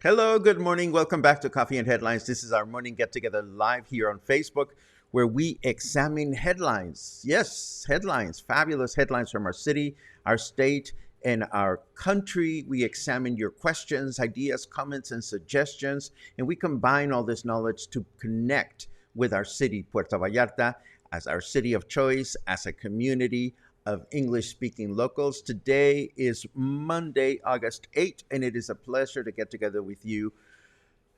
Hello, good morning. Welcome back to Coffee and Headlines. This is our morning get together live here on Facebook where we examine headlines. Yes, headlines, fabulous headlines from our city, our state, and our country. We examine your questions, ideas, comments, and suggestions, and we combine all this knowledge to connect with our city, Puerto Vallarta, as our city of choice, as a community of English-speaking locals. Today is Monday, August 8th, and it is a pleasure to get together with you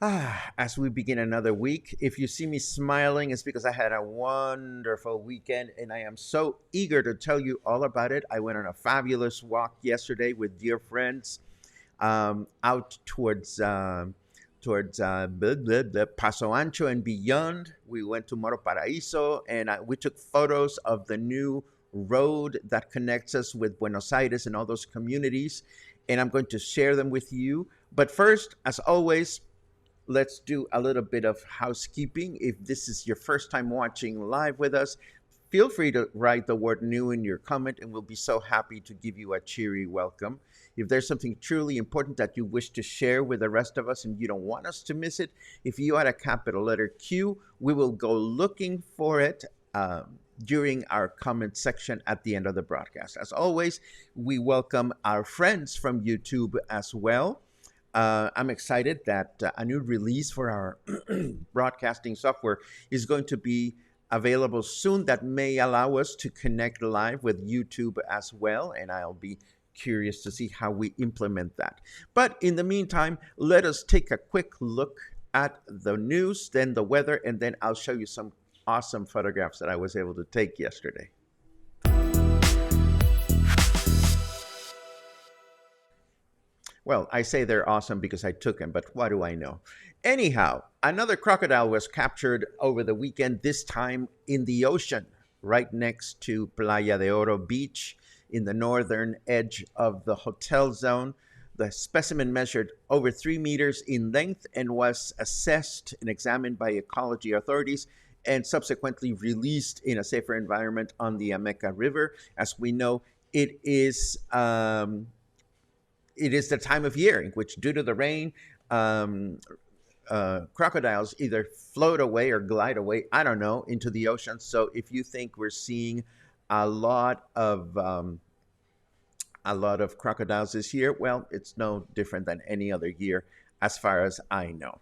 as we begin another week. If you see me smiling, it's because I had a wonderful weekend, and I am so eager to tell you all about it. I went on a fabulous walk yesterday with dear friends out towards Paso Ancho and beyond. We went to Moro Paraíso, and we took photos of the new road that connects us with Buenos Aires and all those communities, and I'm going to share them with you. But first, as always, let's do a little bit of housekeeping. If this is your first time watching live with us, feel free to write the word new in your comment, and we'll be so happy to give you a cheery welcome. If there's something truly important that you wish to share with the rest of us and you don't want us to miss it, if you add a capital letter Q, we will go looking for it during our comment section at the end of the broadcast. As always, we welcome our friends from YouTube as well. I'm excited that a new release for our broadcasting software is going to be available soon that may allow us to connect live with YouTube as well, and I'll be curious to see how we implement that. But in the meantime, let us take a quick look at the news, then the weather, and then I'll show you some awesome photographs that I was able to take yesterday. Well, I say they're awesome because I took them, but what do I know? Anyhow, another crocodile was captured over the weekend, this time in the ocean, right next to Playa de Oro Beach in the northern edge of the hotel zone. The specimen measured over 3 meters in length and was assessed and examined by ecology authorities and subsequently released in a safer environment on the Ameca River. As we know, it is the time of year in which, due to the rain, crocodiles either float away or glide away, I don't know, into the ocean. So if you think we're seeing a lot of crocodiles this year, well, it's no different than any other year as far as I know.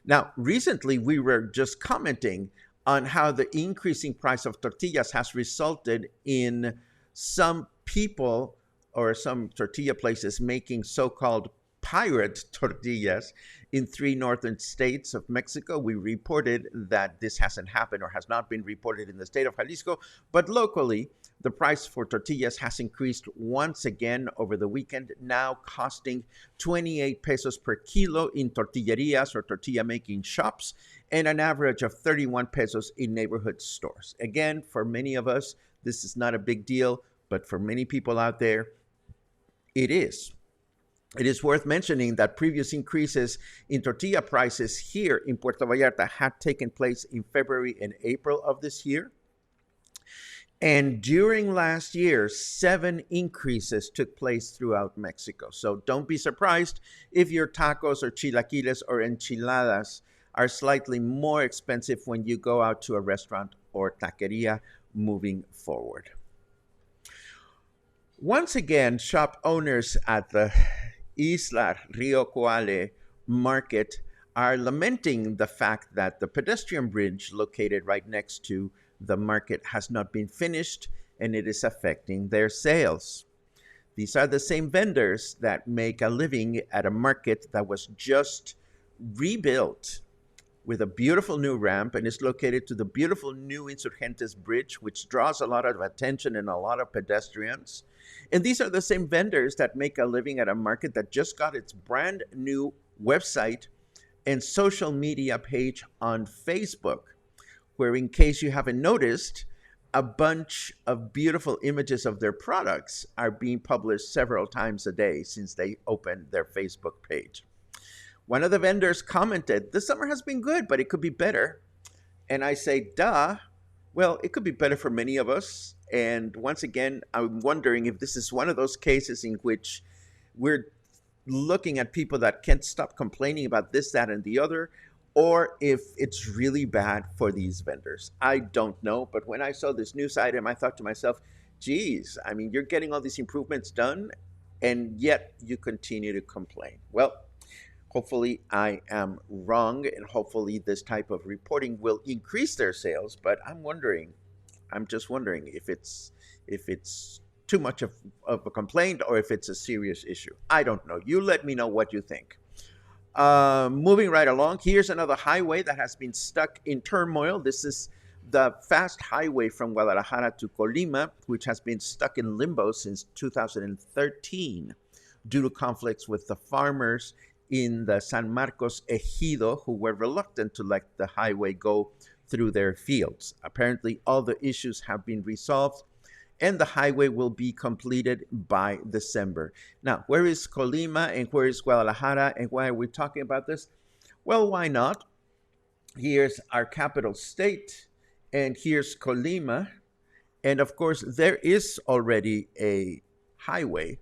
Now, recently we were just commenting on how the increasing price of tortillas has resulted in some people or some tortilla places making so-called pirate tortillas in 3 northern states of Mexico. We reported that this hasn't happened or has not been reported in the state of Jalisco, but locally, the price for tortillas has increased once again over the weekend, now costing 28 pesos per kilo in tortillerias or tortilla-making shops, and an average of 31 pesos in neighborhood stores. Again, for many of us, this is not a big deal, but for many people out there, it is. It is worth mentioning that previous increases in tortilla prices here in Puerto Vallarta had taken place in February and April of this year. And during last year, 7 increases took place throughout Mexico. So don't be surprised if your tacos or chilaquiles or enchiladas are slightly more expensive when you go out to a restaurant or taqueria moving forward. Once again, shop owners at the Isla Río Cuale Market are lamenting the fact that the pedestrian bridge located right next to the market has not been finished and it is affecting their sales. These are the same vendors that make a living at a market that was just rebuilt with a beautiful new ramp and is located to the beautiful new Insurgentes Bridge, which draws a lot of attention and a lot of pedestrians. And these are the same vendors that make a living at a market that just got its brand new website and social media page on Facebook, where, in case you haven't noticed, a bunch of beautiful images of their products are being published several times a day since they opened their Facebook page. One of the vendors commented, "The summer has been good, but it could be better." And I say, duh. Well, it could be better for many of us. And once again, I'm wondering if this is one of those cases in which we're looking at people that can't stop complaining about this, that, and the other, or if it's really bad for these vendors. I don't know. But when I saw this news item, I thought to myself, geez, I mean, you're getting all these improvements done, and yet you continue to complain. Well, hopefully I am wrong, and hopefully this type of reporting will increase their sales. But I'm just wondering if it's too much of a complaint or if it's a serious issue. I don't know. You let me know what you think. Moving right along, here's another highway that has been stuck in turmoil. This is the fast highway from Guadalajara to Colima, which has been stuck in limbo since 2013 due to conflicts with the farmers in the San Marcos Ejido, who were reluctant to let the highway go through their fields. Apparently, all the issues have been resolved, and the highway will be completed by December. Now, where is Colima and where is Guadalajara, and why are we talking about this? Well, why not? Here's our capital state, and here's Colima. And of course, there is already a highway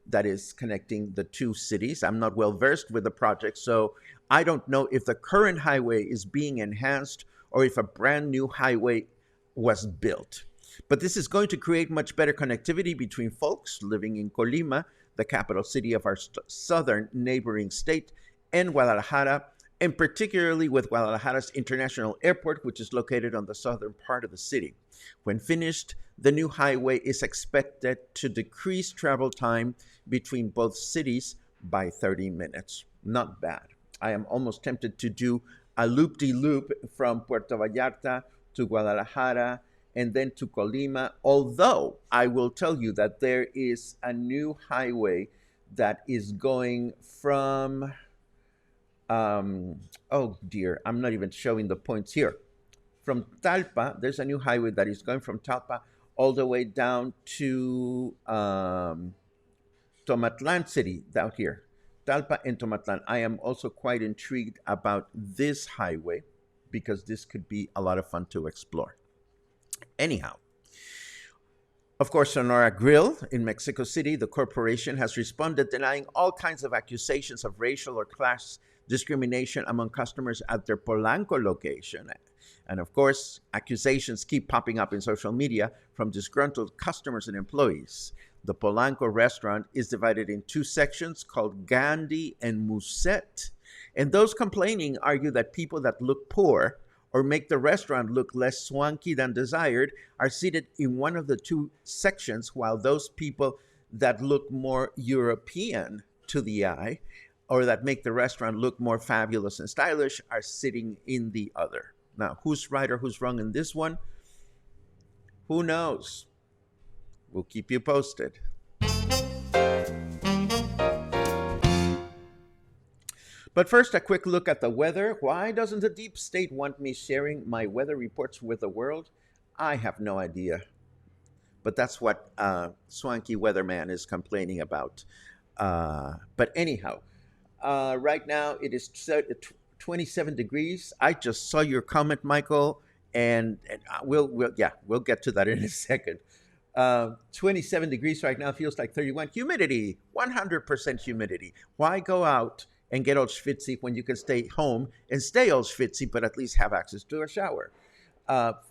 that is connecting the two cities. I'm not well versed with the project, so I don't know if the current highway is being enhanced or if a brand new highway was built. But this is going to create much better connectivity between folks living in Colima, the capital city of our southern neighboring state, and Guadalajara, and particularly with Guadalajara's International Airport, which is located on the southern part of the city. When finished, the new highway is expected to decrease travel time between both cities by 30 minutes. Not bad. I am almost tempted to do a loop-de-loop from Puerto Vallarta to Guadalajara and then to Colima, although I will tell you that there is a new highway that is going from, oh dear, I'm not even showing the points here. From Talpa, there's a new highway that is going from Talpa all the way down to Tomatlan City, down here. Talpa and Tomatlan. I am also quite intrigued about this highway because this could be a lot of fun to explore. Anyhow, of course, Sonora Grill in Mexico City, the corporation has responded denying all kinds of accusations of racial or class discrimination among customers at their Polanco location. And of course, accusations keep popping up in social media from disgruntled customers and employees. The Polanco restaurant is divided in two sections called Gandhi and Musette. And those complaining argue that people that look poor or make the restaurant look less swanky than desired are seated in one of the two sections, while those people that look more European to the eye or that make the restaurant look more fabulous and stylish are sitting in the other. Now, who's right or who's wrong in this one? Who knows? We'll keep you posted. But first, a quick look at the weather. Why doesn't the deep state want me sharing my weather reports with the world? I have no idea. But that's what Swanky Weatherman is complaining about. But anyhow, right now it is 27 degrees. I just saw your comment, Michael, and we'll get to that in a second. 27 degrees right now feels like 31. Humidity, 100% humidity. Why go out and get all schwitzy when you can stay home and stay all schwitzy, but at least have access to a shower?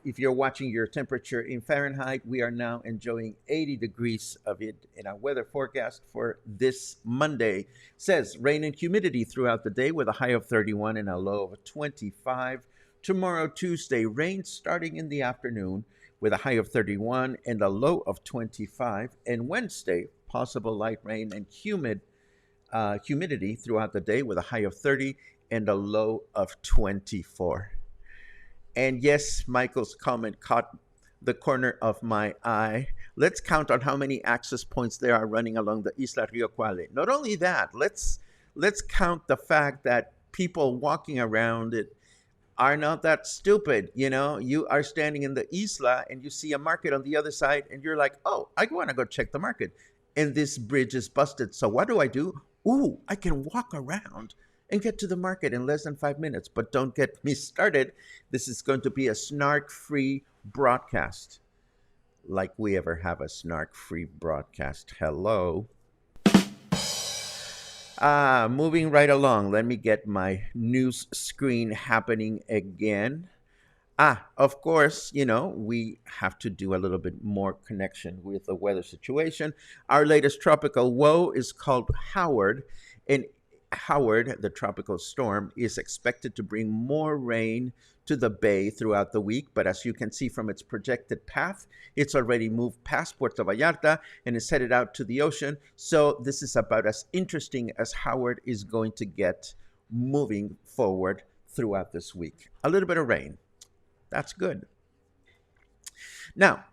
If you're watching your temperature in Fahrenheit, we are now enjoying 80 degrees of it in our weather forecast for this Monday. Says rain and humidity throughout the day with a high of 31 and a low of 25. Tomorrow, Tuesday, rain starting in the afternoon with a high of 31 and a low of 25. And Wednesday, possible light rain and humidity throughout the day with a high of 30 and a low of 24. And yes, Michael's comment caught the corner of my eye. Let's count on how many access points there are running along the Isla Río Cuale. Not only that, let's count the fact that people walking around it are not that stupid. You know, you are standing in the isla and you see a market on the other side and you're like, oh, I want to go check the market. And this bridge is busted. So what do? Ooh, I can walk around and get to the market in less than 5 minutes. But don't get me started. This is going to be a snark-free broadcast. Like we ever have a snark-free broadcast. Hello. Moving right along. Let me get my news screen happening again. Of course, you know, we have to do a little bit more connection with the weather situation. Our latest tropical woe is called Howard, and Howard, the tropical storm, is expected to bring more rain to the bay throughout the week. But as you can see from its projected path, it's already moved past Puerto Vallarta and is headed out to the ocean. So this is about as interesting as Howard is going to get moving forward throughout this week. A little bit of rain. That's good. Now,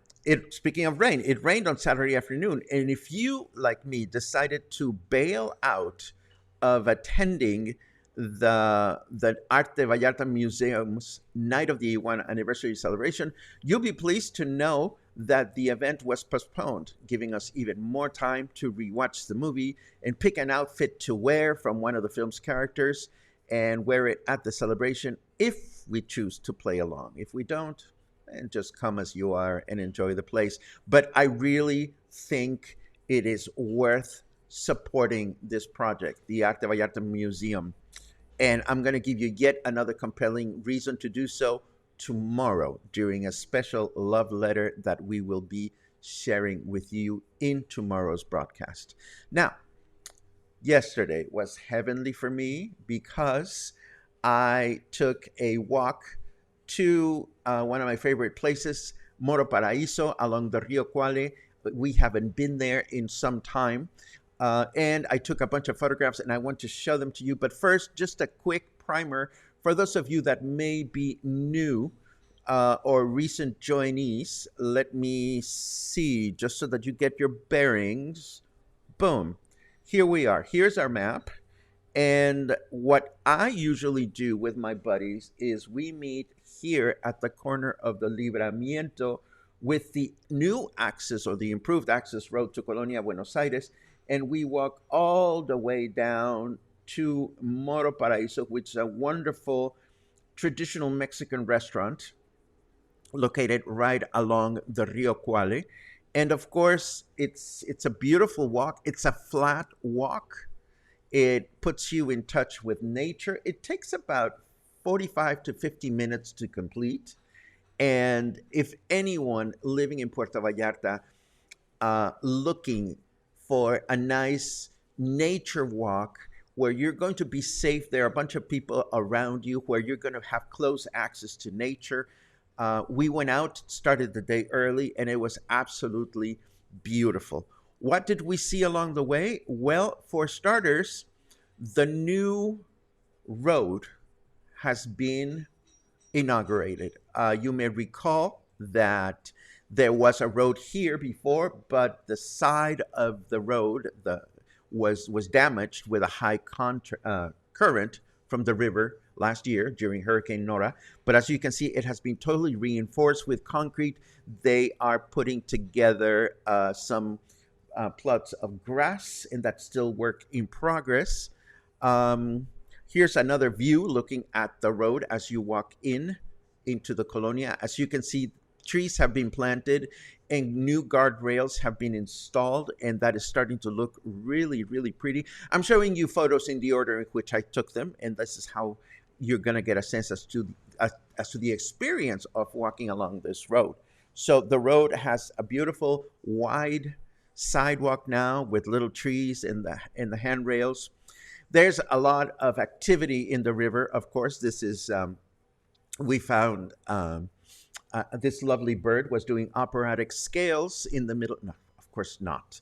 speaking of rain, it rained on Saturday afternoon. And if you, like me, decided to bail out of attending the Arte Vallarta Museum's Night of the 1 anniversary celebration, you'll be pleased to know that the event was postponed, giving us even more time to rewatch the movie and pick an outfit to wear from one of the film's characters and wear it at the celebration if we choose to play along. If we don't, then just come as you are and enjoy the place. But I really think it is worth supporting this project, the Arte Vallarta Museum. And I'm going to give you yet another compelling reason to do so tomorrow during a special love letter that we will be sharing with you in tomorrow's broadcast. Now, yesterday was heavenly for me because I took a walk to one of my favorite places, Moro Paraíso, along the Río Cuale. We haven't been there in some time. And I took a bunch of photographs and I want to show them to you. But first, just a quick primer for those of you that may be new or recent joinees. Let me see, just so that you get your bearings. Boom. Here we are. Here's our map. And what I usually do with my buddies is we meet here at the corner of the Libramiento with the new access or the improved access road to Colonia Buenos Aires. And we walk all the way down to Moro Paraíso, which is a wonderful traditional Mexican restaurant located right along the Rio Cuale. And of course, it's a beautiful walk. It's a flat walk. It puts you in touch with nature. It takes about 45 to 50 minutes to complete. And if anyone living in Puerto Vallarta looking for a nice nature walk where you're going to be safe, there are a bunch of people around you, where you're going to have close access to nature. We went out, started the day early, and it was absolutely beautiful. What did we see along the way? Well, for starters, the new road has been inaugurated. You may recall that there was a road here before, but the side of the road was damaged with a high current from the river last year during Hurricane Nora. But as you can see, it has been totally reinforced with concrete. They are putting together some plots of grass, and that's still work in progress. Um, Here's another view looking at the road as you walk in into the colonia. As you can see, trees have been planted and new guardrails have been installed, and that is starting to look really, really pretty. I'm showing you photos in the order in which I took them, and this is how you're going to get a sense as to the experience of walking along this road. So the road has a beautiful wide sidewalk now with little trees in the handrails. There's a lot of activity in the river. Of course, this is we found this lovely bird was doing operatic scales in the middle. No, of course not.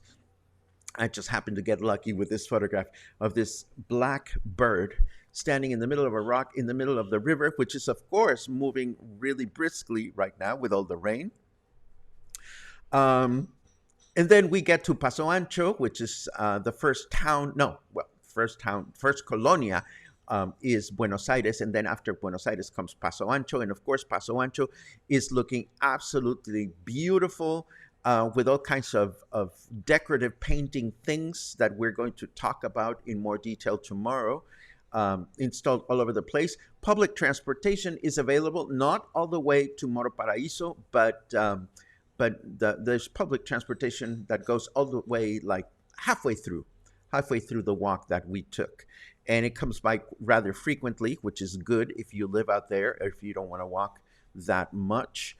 I just happened to get lucky with this photograph of this black bird standing in the middle of a rock in the middle of the river, which is, of course, moving really briskly right now with all the rain. Um, and then we get to Paso Ancho, which is the first town. No, well, first town, first colonia is Buenos Aires, and then after Buenos Aires comes Paso Ancho, and of course Paso Ancho is looking absolutely beautiful with all kinds of decorative painting things that we're going to talk about in more detail tomorrow. Installed all over the place. Public transportation is available, not all the way to Moro Paraíso, but there's public transportation that goes all the way like halfway through the walk that we took. And it comes by rather frequently, which is good if you live out there or if you don't want to walk that much.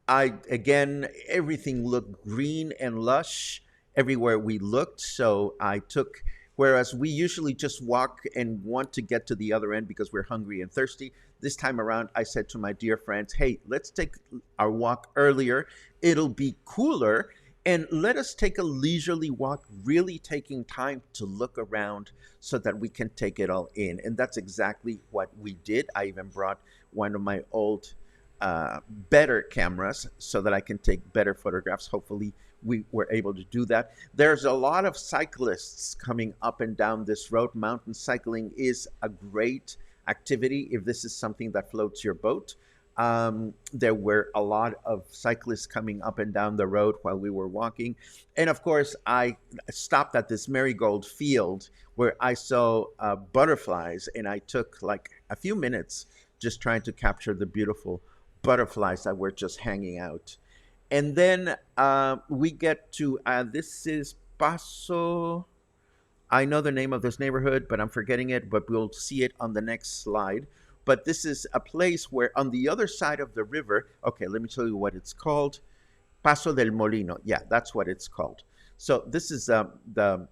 Again, everything looked green and lush everywhere we looked. So I took, whereas we usually just walk and want to get to the other end because we're hungry and thirsty, this time around, I said to my dear friends, hey, let's take our walk earlier. It'll be cooler. And let us take a leisurely walk, really taking time to look around so that we can take it all in. And that's exactly what we did. I even brought one of my old, better cameras so that I can take better photographs. Hopefully, we were able to do that. There's a lot of cyclists coming up and down this road. Mountain cycling is a great activity if this is something that floats your boat. There were a lot of cyclists coming up and down the road while we were walking. And of course, I stopped at this marigold field where I saw butterflies, and I took like a few minutes just trying to capture the beautiful butterflies that were just hanging out. And then we get to, this is Paso. I know the name of this neighborhood, but I'm forgetting it, but we'll see it on the next slide. But this is a place where on the other side of the river, okay, let me tell you what it's called. Paso del Molino. Yeah, that's what it's called. So this is the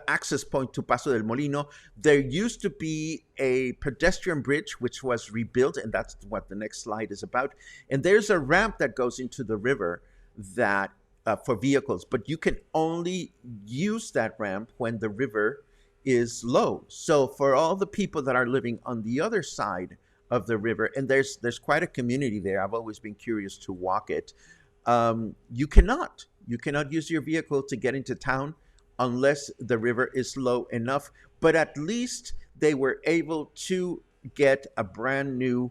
access point to Paso del Molino. There used to be a pedestrian bridge, which was rebuilt, and that's what the next slide is about. And there's a ramp that goes into the river that for vehicles, but you can only use that ramp when the river is low. So for all the people that are living on the other side of the river, and there's quite a community there. I've always been curious to walk it. You cannot use your vehicle to get into town unless the river is low enough. But at least they were able to get a brand new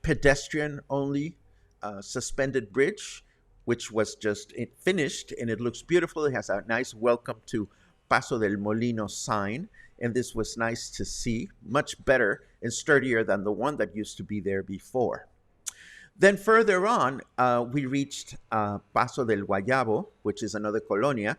pedestrian only suspended bridge, which was just finished, and it looks beautiful. It has a nice welcome to Paso del Molino sign, and this was nice to see, much better and sturdier than the one that used to be there before. Then further on, we reached Paso del Guayabo, which is another colonia,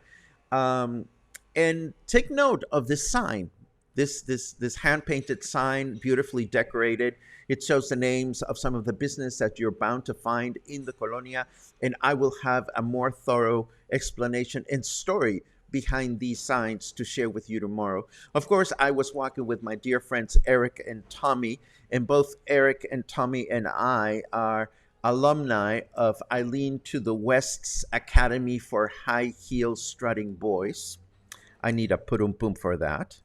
and take note of this sign, this hand-painted sign, beautifully decorated. It shows the names of some of the business that you're bound to find in the colonia, and I will have a more thorough explanation and story behind these signs to share with you tomorrow. Of course, I was walking with my dear friends Eric and Tommy, and both Eric and Tommy and I are alumni of Eileen to the West's Academy for High Heel Strutting Boys. I need a pum for that.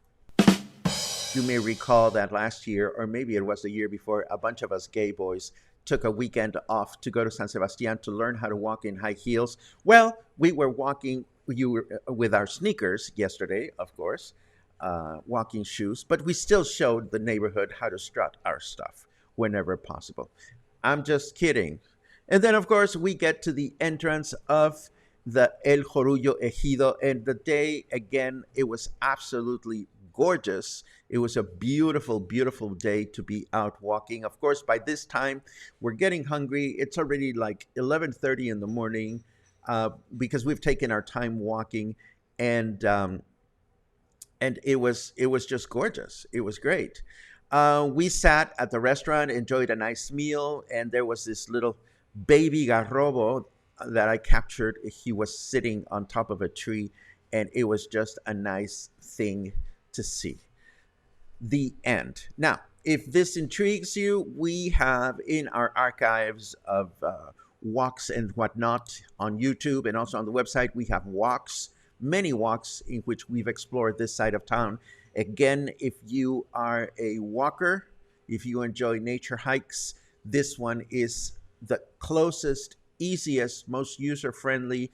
You may recall that last year, or maybe it was the year before, a bunch of us gay boys took a weekend off to go to San Sebastian to learn how to walk in high heels. Well, we were walking with our sneakers yesterday, of course, walking shoes, but we still showed the neighborhood how to strut our stuff whenever possible. I'm just kidding. And then, of course, we get to the entrance of the El Jorullo Ejido. And the day, again, it was absolutely gorgeous. It was a beautiful, beautiful day to be out walking. Of course, by this time, we're getting hungry. It's already like 11:30 in the morning because we've taken our time walking. And it was just gorgeous. It was great. We sat at the restaurant, enjoyed a nice meal, and there was this little baby garrobo that I captured. He was sitting on top of a tree, and it was just a nice thing to see. The end. Now, if this intrigues you, we have in our archives of walks and whatnot on YouTube and also on the website, we have walks, many walks in which we've explored this side of town. Again, if you are a walker, if you enjoy nature hikes, this one is the closest, easiest, most user friendly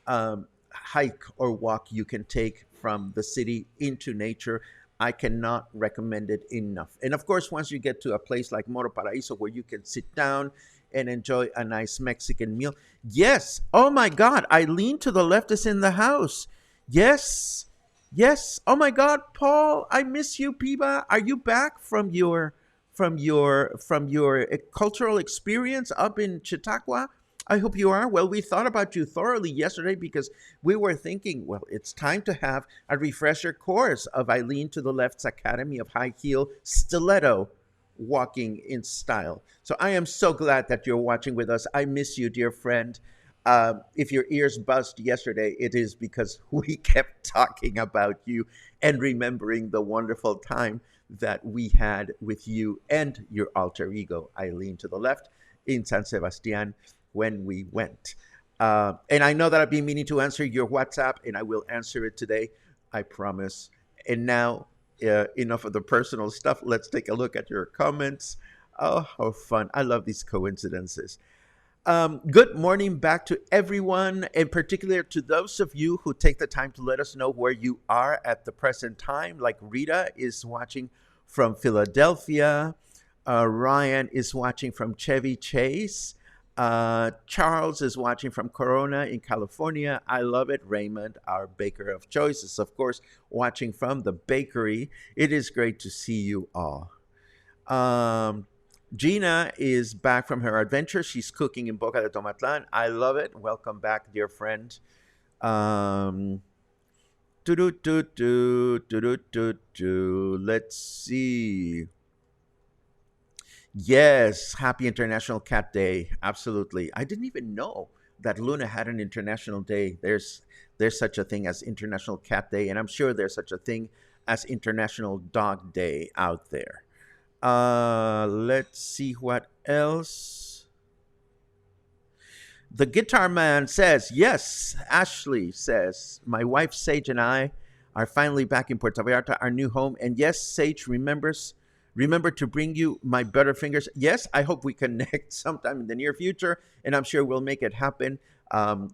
hike or walk you can take from the city into nature. I cannot recommend it enough. And of course, once you get to a place like Moro Paraíso where you can sit down and enjoy a nice Mexican meal. Yes. Oh my God. Eileen to the left is in the house. Yes. Yes. Oh my God, Paul, I miss you, Piba. Are you back from your cultural experience up in Chautauqua? I hope you are. Well, we thought about you thoroughly yesterday because we were thinking, well, it's time to have a refresher course of Eileen to the Left's Academy of High Heel Stiletto Walking in Style. So I am so glad that you're watching with us. I miss you, dear friend. If your ears buzzed yesterday, it is because we kept talking about you and remembering the wonderful time that we had with you and your alter ego, Eileen to the Left, in San Sebastian when we went. And I know that I've been meaning to answer your WhatsApp, and I will answer it today, I promise. And now, enough of the personal stuff. Let's take a look at your comments. Oh, how fun. I love these coincidences. Good morning back to everyone, in particular to those of you who take the time to let us know where you are at the present time. Like Rita is watching from Philadelphia. Ryan is watching from Chevy Chase. Charles is watching from Corona in California. I love it. Raymond, our baker of choice, is, of course, watching from the bakery. It is great to see you all. Gina is back from her adventure. She's cooking in Boca de Tomatlan. I love it. Welcome back, dear friend. Let's see. Yes, happy International Cat Day. Absolutely. I didn't even know that Luna had an international day. There's such a thing as International Cat Day, and I'm sure there's such a thing as International Dog Day out there. Let's see what else. The Guitar Man says, yes, Ashley says, my wife Sage and I are finally back in Puerto Vallarta, our new home. And yes, Sage remember to bring you my Butterfingers. Yes, I hope we connect sometime in the near future, and I'm sure we'll make it happen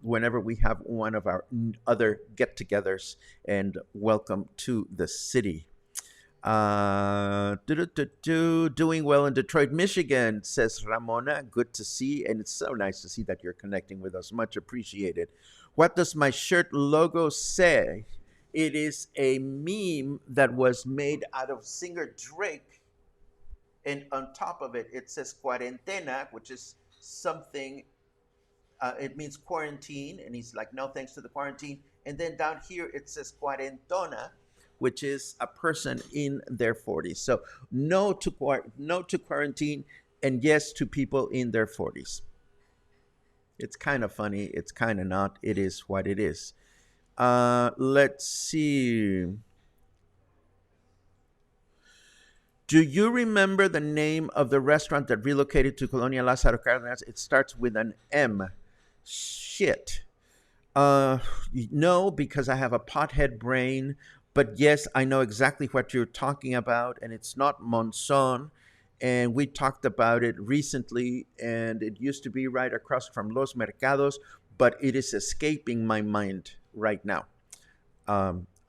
whenever we have one of our other get-togethers. And welcome to the city. Doing well in Detroit, Michigan, says Ramona. Good to see, and it's so nice to see that you're connecting with us. Much appreciated. What does my shirt logo say? It is a meme that was made out of singer Drake, and on top of it, it says cuarentena, which is something. It means quarantine, and he's like, no thanks to the quarantine. And then down here, it says cuarentona, which is a person in their 40s. So no to quarantine, and yes to people in their 40s. It's kind of funny. It's kind of not. It is what it is. Let's see. Do you remember the name of the restaurant that relocated to Colonia Lázaro Cárdenas? It starts with an M. Shit. No, because I have a pothead brain. But yes, I know exactly what you're talking about, and it's not Monzon. And we talked about it recently, and it used to be right across from Los Mercados, but it is escaping my mind right now.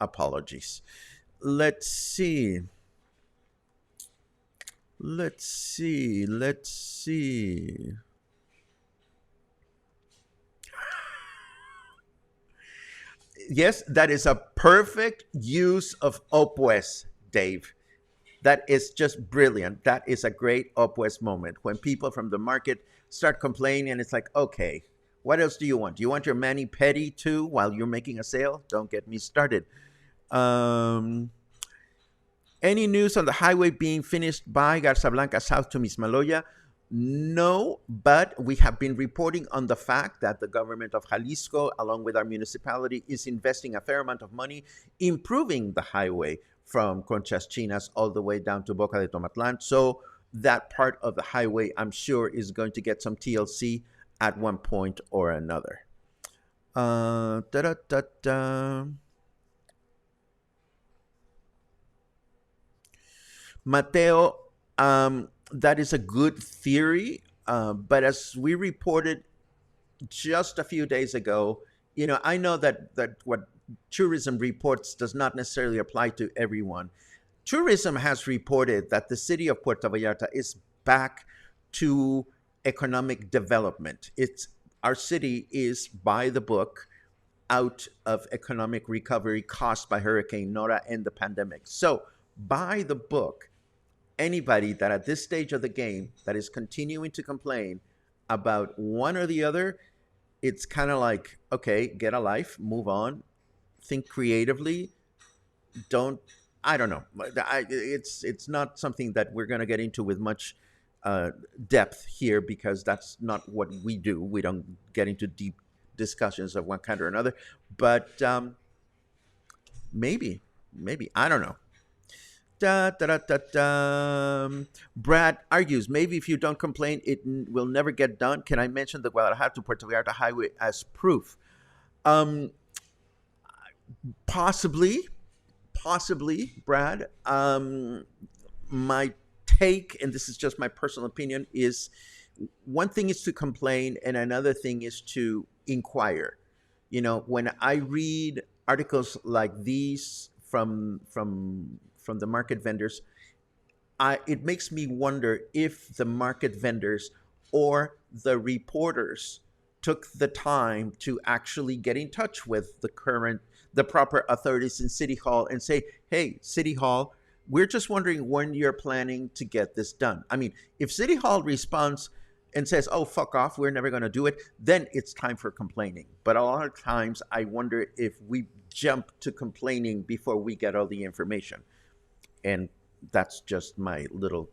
Apologies. Let's see. Let's see. Yes, that is a perfect use of Opos, Dave. That is just brilliant. That is a great Opos moment when people from the market start complaining, and it's like, okay, what else do you want? Do you want your mani pedi too while you're making a sale? Don't get me started. Um, any news on the highway being finished by Garza Blanca south to Mismaloya? No, but we have been reporting on the fact that the government of Jalisco, along with our municipality, is investing a fair amount of money improving the highway from Conchas Chinas all the way down to Boca de Tomatlan. So that part of the highway, I'm sure, is going to get some TLC at one point or another. Da-da-da-da. Mateo, that is a good theory, but as we reported just a few days ago, I know that what tourism reports does not necessarily apply to everyone. Tourism has reported that the city of Puerto Vallarta is back to economic development. It's Our city is by the book out of economic recovery caused by Hurricane Nora and the pandemic. So, by the book, anybody that at this stage of the game that is continuing to complain about one or the other, it's kind of like, okay, get a life, move on, think creatively. Don't I don't know. It's not something that we're going to get into with much depth here because that's not what we do. We don't get into deep discussions of one kind or another. But maybe I don't know. Da, da, da, da, da. Brad argues maybe if you don't complain, will never get done. Can I mention the Guadalajara to Puerto Vallarta highway as proof? Um, possibly, Brad. My take, and this is just my personal opinion, is one thing is to complain, and another thing is to inquire. When I read articles like these from the market vendors, it makes me wonder if the market vendors or the reporters took the time to actually get in touch with the proper authorities in City Hall and say, hey, City Hall, we're just wondering when you're planning to get this done. I mean, if City Hall responds and says, oh, fuck off, we're never going to do it, then it's time for complaining. But a lot of times I wonder if we jump to complaining before we get all the information. And that's just my little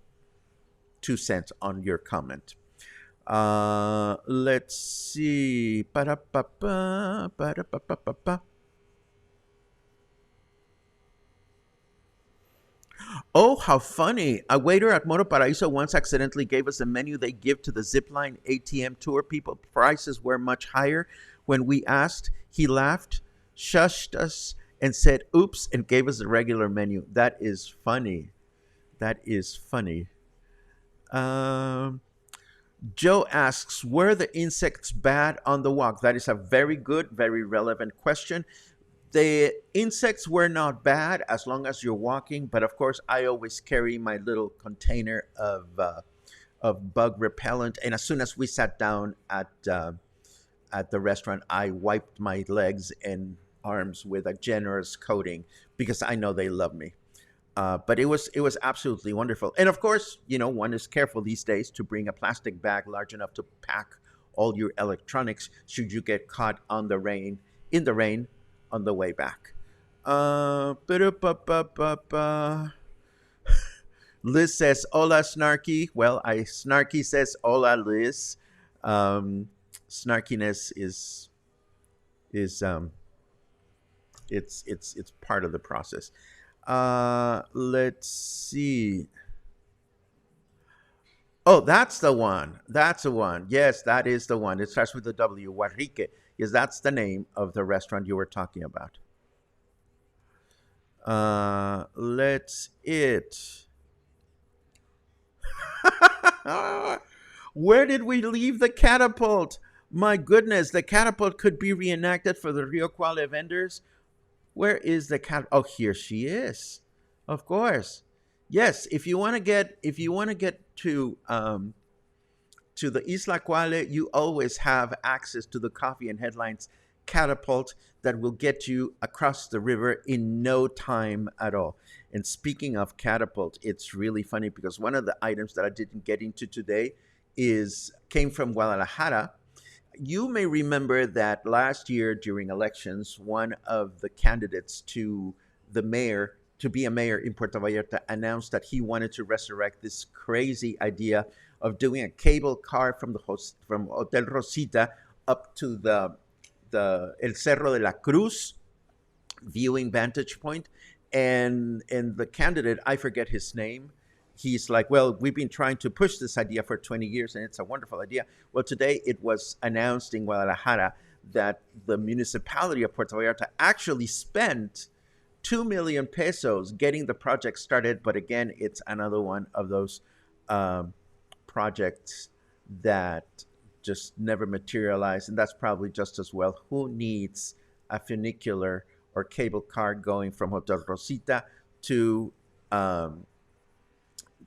2 cents on your comment. Let's see. Ba-da-ba-ba, ba-da-ba-ba-ba-ba. Oh, how funny. A waiter at Moro Paraíso once accidentally gave us a menu they give to the Zipline ATM tour people. Prices were much higher. When we asked, he laughed, shushed us, and said, oops, and gave us the regular menu. That is funny. That is funny. Joe asks, were the insects bad on the walk? That is a very good, very relevant question. The insects were not bad as long as you're walking, but of course, I always carry my little container of bug repellent. And as soon as we sat down at the restaurant, I wiped my legs and arms with a generous coating because I know they love me. But it was absolutely wonderful. And of course, one is careful these days to bring a plastic bag large enough to pack all your electronics should you get caught in the rain on the way back. Liz says, hola, Snarky. Well, Snarky says, hola, Liz. Snarkiness is it's part of the process. Let's see. Oh, that's the one. That's the one. Yes, that is the one. It starts with the W. Warrique. Yes, that's the name of the restaurant you were talking about. Let's it. Where did we leave the catapult? My goodness, the catapult could be reenacted for the Rio Cuale vendors. Where is the cat? Oh, here she is. Of course. Yes, if you want to get to the Isla Cuale, you always have access to the coffee and headlines Catapult that will get you across the river in no time at all. And speaking of Catapult, it's really funny because one of the items that I didn't get into today is came from Guadalajara. You may remember that last year during elections, one of the candidates to the mayor to be a mayor in Puerto Vallarta announced that he wanted to resurrect this crazy idea of doing a cable car from from Hotel Rosita up to the El Cerro de la Cruz viewing vantage point. And the candidate, I forget his name, he's like, well, we've been trying to push this idea for 20 years and it's a wonderful idea. Well, today it was announced in Guadalajara that the municipality of Puerto Vallarta actually spent 2 million pesos getting the project started. But again, it's another one of those projects that just never materialized. And that's probably just as well. Who needs a funicular or cable car going from Hotel Rosita um,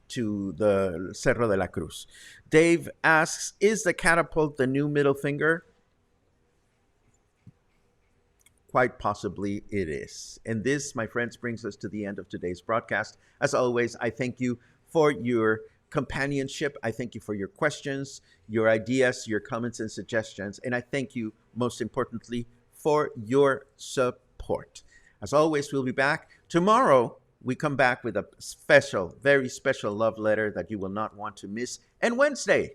to the Cerro de la Cruz? Dave asks, is the catapult the new middle finger? Quite possibly it is. And this, my friends, brings us to the end of today's broadcast. As always, I thank you for your companionship. I thank you for your questions, your ideas, your comments and suggestions. And I thank you, most importantly, for your support. As always, we'll be back tomorrow. We come back with a special, very special love letter that you will not want to miss. And Wednesday,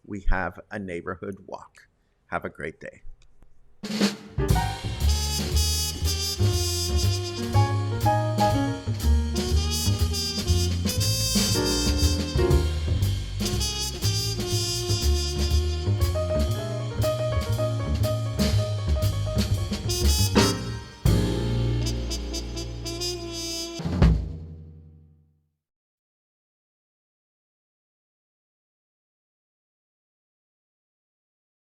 we have a neighborhood walk. Have a great day.